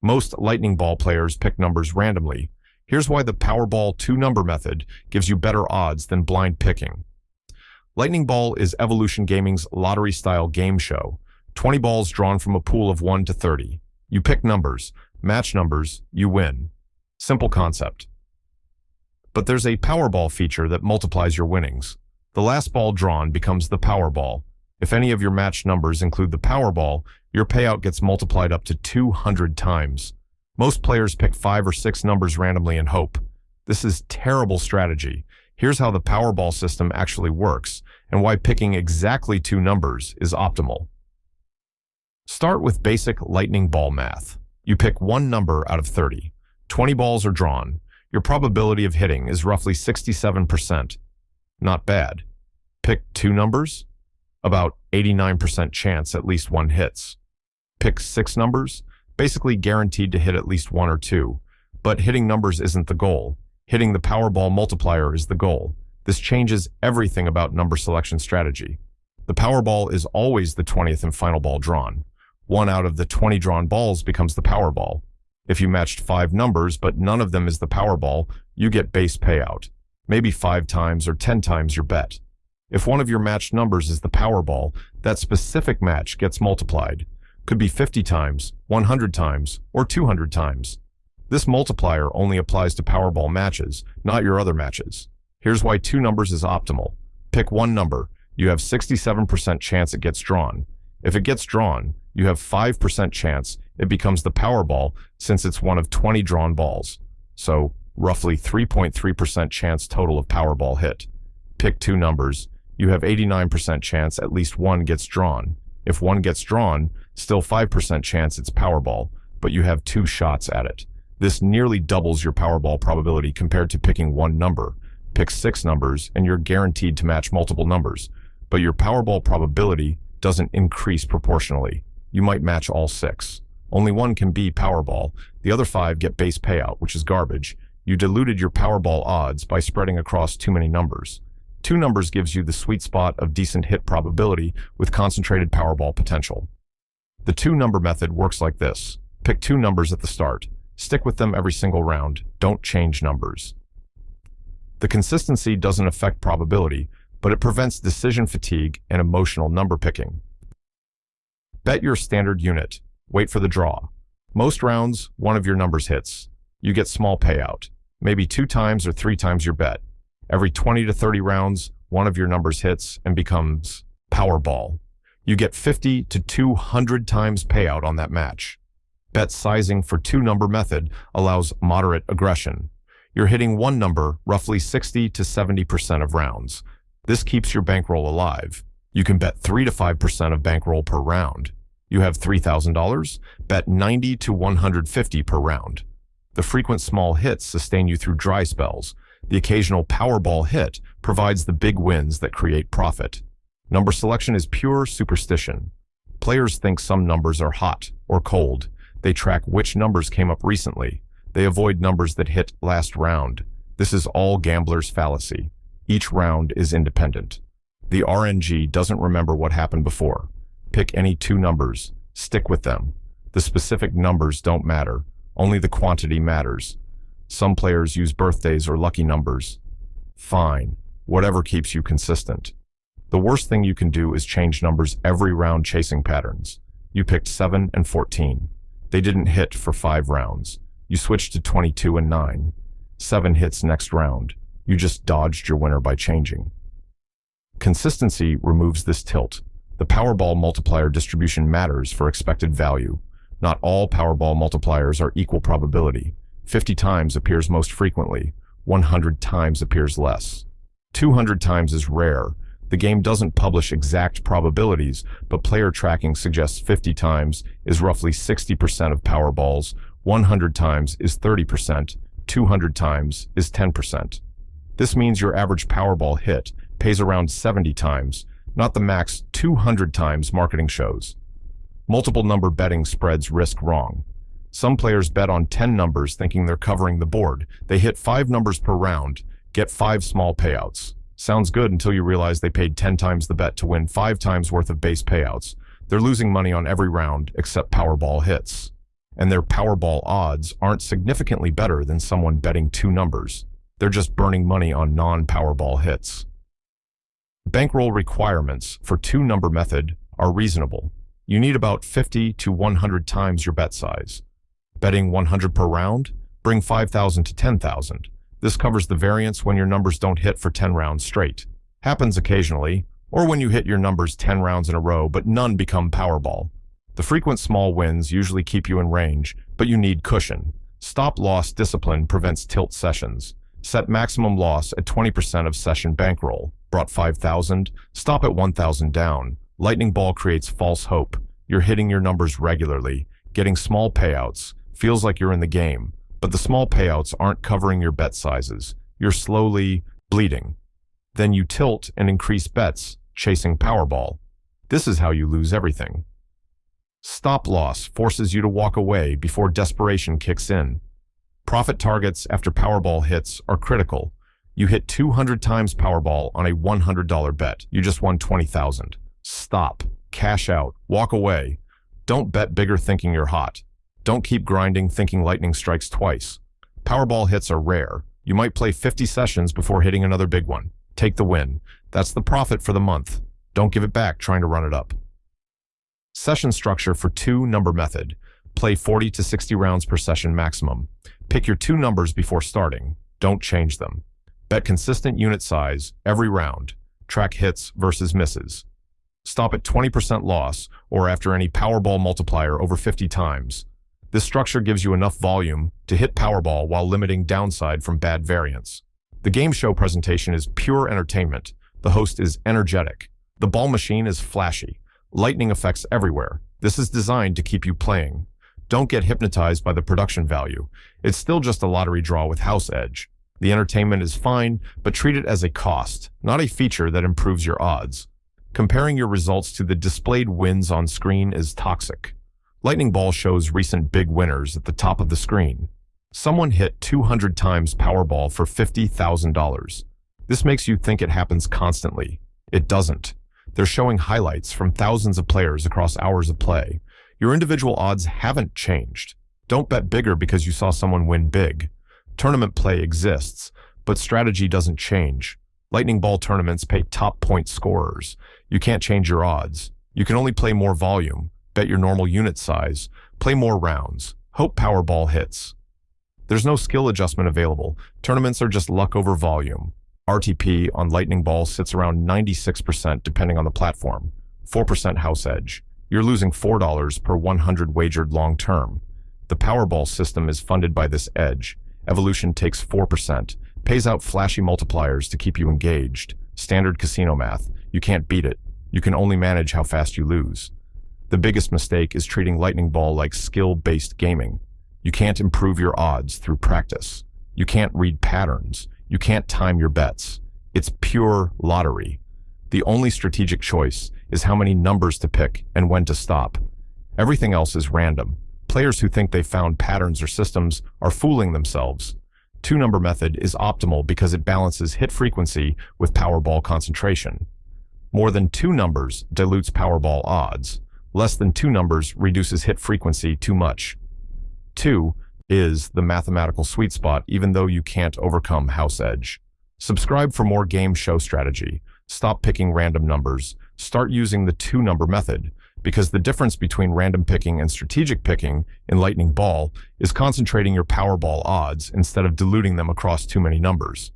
Most lightning ball players pick numbers randomly. Here's why the Powerball two-number method gives you better odds than blind picking. Lightning Ball is Evolution Gaming's lottery-style game show. 20 balls drawn from a pool of 1 to 30. You pick numbers, match numbers, you win. Simple concept. But there's a Powerball feature that multiplies your winnings. The last ball drawn becomes the Powerball. If any of your matched numbers include the Powerball, your payout gets multiplied up to 200 times. Most players pick 5 or 6 numbers randomly and hope. This is terrible strategy. Here's how the Powerball system actually works and why picking exactly 2 numbers is optimal. Start with basic lightning ball math. You pick one number out of 30. 20 balls are drawn. Your probability of hitting is roughly 67%. Not bad. Pick 2 numbers? About 89% chance at least one hits. Pick 6 numbers? Basically guaranteed to hit at least 1 or 2. But hitting numbers isn't the goal. Hitting the Powerball multiplier is the goal. This changes everything about number selection strategy. The Powerball is always the 20th and final ball drawn. 1 out of the 20 drawn balls becomes the Powerball. If you matched 5 numbers but none of them is the Powerball, you get base payout. Maybe 5 times or 10 times your bet. If one of your matched numbers is the Powerball, that specific match gets multiplied. Could be 50 times, 100 times, or 200 times. This multiplier only applies to Powerball matches, not your other matches. Here's why 2 numbers is optimal. Pick one number. You have 67% chance it gets drawn. If it gets drawn, you have 5% chance it becomes the Powerball since it's one of 20 drawn balls. So, roughly 3.3% chance total of Powerball hit. Pick 2 numbers. You have 89% chance at least one gets drawn. If one gets drawn, still 5% chance it's Powerball, but you have 2 shots at it. This nearly doubles your Powerball probability compared to picking one number. Pick 6 numbers and you're guaranteed to match multiple numbers, but your Powerball probability doesn't increase proportionally. You might match all 6. Only one can be Powerball. The other 5 get base payout, which is garbage. You diluted your Powerball odds by spreading across too many numbers. 2 numbers gives you the sweet spot of decent hit probability with concentrated Powerball potential. The 2-number method works like this. Pick 2 numbers at the start. Stick with them every single round. Don't change numbers. The consistency doesn't affect probability, but it prevents decision fatigue and emotional number picking. Bet your standard unit. Wait for the draw. Most rounds, one of your numbers hits. You get small payout, maybe 2 times or 3 times your bet. Every 20 to 30 rounds, one of your numbers hits and becomes Powerball. You get 50 to 200 times payout on that match. Bet sizing for 2-number method allows moderate aggression. You're hitting one number roughly 60 to 70% of rounds. This keeps your bankroll alive. You can bet 3 to 5% of bankroll per round. You have $3,000, bet 90 to 150 per round. The frequent small hits sustain you through dry spells. The occasional Powerball hit provides the big wins that create profit. Number selection is pure superstition. Players think some numbers are hot or cold. They track which numbers came up recently. They avoid numbers that hit last round. This is all gambler's fallacy. Each round is independent. The RNG doesn't remember what happened before. Pick any 2 numbers. Stick with them. The specific numbers don't matter. Only the quantity matters. Some players use birthdays or lucky numbers. Fine. Whatever keeps you consistent. The worst thing you can do is change numbers every round chasing patterns. You picked 7 and 14. They didn't hit for 5 rounds. You switched to 22 and 9. 7 hits next round. You just dodged your winner by changing. Consistency removes this tilt. The Powerball multiplier distribution matters for expected value. Not all Powerball multipliers are equal probability. 50 times appears most frequently. 100 times appears less. 200 times is rare. The game doesn't publish exact probabilities, but player tracking suggests 50 times is roughly 60% of Powerballs, 100 times is 30%, 200 times is 10%. This means your average Powerball hit pays around 70 times, not the max 200 times marketing shows. Multiple number betting spreads risk wrong. Some players bet on 10 numbers thinking they're covering the board. They hit 5 numbers per round, get 5 small payouts. Sounds good until you realize they paid 10 times the bet to win 5 times worth of base payouts. They're losing money on every round except Powerball hits. and their Powerball odds aren't significantly better than someone betting two numbers. They're just burning money on non-Powerball hits. Bankroll requirements for two-number method are reasonable. You need about 50 to 100 times your bet size. Betting 100 per round? Bring 5,000 to 10,000. This covers the variance when your numbers don't hit for 10 rounds straight. Happens occasionally, or when you hit your numbers 10 rounds in a row but none become Powerball. The frequent small wins usually keep you in range, but you need cushion. Stop-loss discipline prevents tilt sessions. Set maximum loss at 20% of session bankroll. Brought 5,000, stop at 1,000 down. Lightning Ball creates false hope. You're hitting your numbers regularly, getting small payouts. Feels like you're in the game, but the small payouts aren't covering your bet sizes. You're slowly bleeding. Then you tilt and increase bets, chasing Powerball. This is how you lose everything. Stop loss forces you to walk away before desperation kicks in. Profit targets after Powerball hits are critical. You hit 200 times Powerball on a $100 bet. You just won 20,000. Stop. Cash out. Walk away. Don't bet bigger thinking you're hot. Don't keep grinding thinking lightning strikes twice. Powerball hits are rare. You might play 50 sessions before hitting another big one. Take the win. That's the profit for the month. Don't give it back trying to run it up. Session structure for two-number method. Play 40 to 60 rounds per session maximum. Pick your two numbers before starting. Don't change them. Bet consistent unit size every round. Track hits versus misses. Stop at 20% loss or after any Powerball multiplier over 50 times. This structure gives you enough volume to hit Powerball while limiting downside from bad variance. The game show presentation is pure entertainment. The host is energetic. The ball machine is flashy. Lightning effects everywhere. This is designed to keep you playing. Don't get hypnotized by the production value. It's still just a lottery draw with house edge. The entertainment is fine, but treat it as a cost, not a feature that improves your odds. Comparing your results to the displayed wins on screen is toxic. Lightning Ball shows recent big winners at the top of the screen. Someone hit 200 times Powerball for $50,000. This makes you think it happens constantly. It doesn't. They're showing highlights from thousands of players across hours of play. Your individual odds haven't changed. Don't bet bigger because you saw someone win big. Tournament play exists, but strategy doesn't change. Lightning Ball tournaments pay top point scorers. You can't change your odds. You can only play more volume, bet your normal unit size, play more rounds, hope Powerball hits. There's no skill adjustment available. Tournaments are just luck over volume. RTP on Lightning Ball sits around 96% depending on the platform. 4% house edge. You're losing $4 per 100 wagered long term. The Powerball system is funded by this edge. Evolution takes 4%, pays out flashy multipliers to keep you engaged. Standard casino math. You can't beat it. You can only manage how fast you lose. The biggest mistake is treating Lightning Ball like skill-based gaming. You can't improve your odds through practice. You can't read patterns. You can't time your bets. It's pure lottery. The only strategic choice is how many numbers to pick and when to stop. Everything else is random. Players who think they found patterns or systems are fooling themselves. Two-number method is optimal because it balances hit frequency with Powerball concentration. More than two numbers dilutes Powerball odds. Less than two numbers reduces hit frequency too much. 2 is the mathematical sweet spot even though you can't overcome house edge. Subscribe for more game show strategy. Stop picking random numbers. Start using the two-number method, because the difference between random picking and strategic picking in Lightning Ball is concentrating your Powerball odds instead of diluting them across too many numbers.